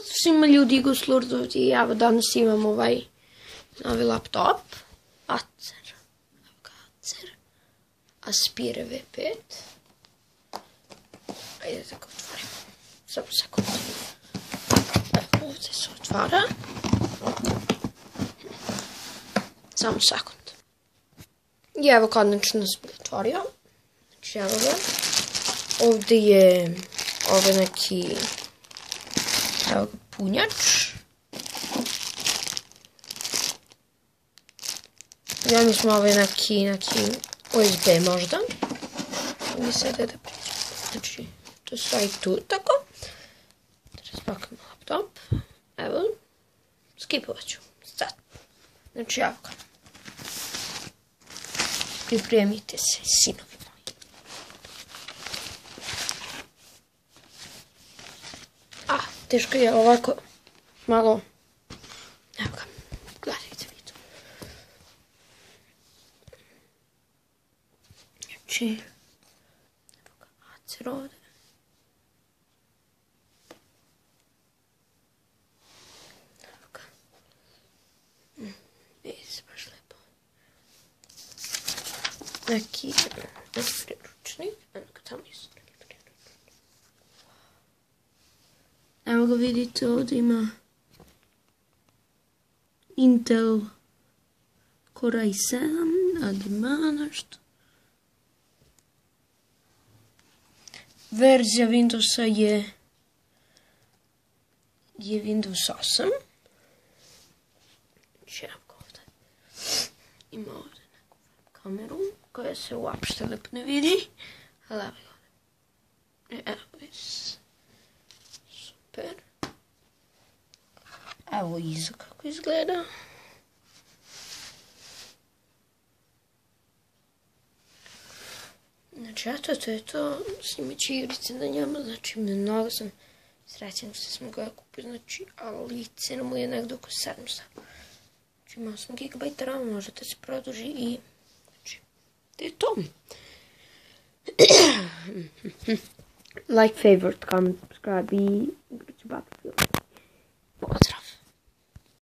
Svima ljudi Goslurdovci, ja danas imam ovaj novi laptop, Acer Aspire V5. Ajde da ga otvorim, samo sekund. Ovdje se otvara, samo sekund. I evo konačno sam ga otvorio, znači evo ga. Ovdje je ovaj neki, evo ga, punjač. Ja mislim ovaj neki USB možda. Mi sada da priđem. Znači, to stoji tu tako. Razpakujemo laptop. Evo. Skipovat ću. Sad. Znači, evo ga. Pripremite se, sinovi moji. Teško je ovako malo. Evo ga. Gledajte vi to. Znači, evo ga, Acer ovdje. Evo ga. Vidi se baš lepo. Neki priručnik. Evo ga, tamo je neki priručnik. Evo ga, vidite, ovdje ima Intel Core i7, ima nešto. Verzija Windowsa je Windows 8. Znači, evo ga ovdje. Ima ovdje neku kameru koja se uopšte lepo ne vidi. Ali evo ga ovdje. Evo je. Super. Evo iza kako izgleda. Znači, eto, to je to. Snimit ću igrice na njama. Znači, mnogo sam srećen što smo ga kupili. Znači, ali cena mu je negdje oko 700. Znači, imao sam GB RAM, možete se produži i... Znači, to je to. Like, favorite, comment, subscribe i igraću Battlefield.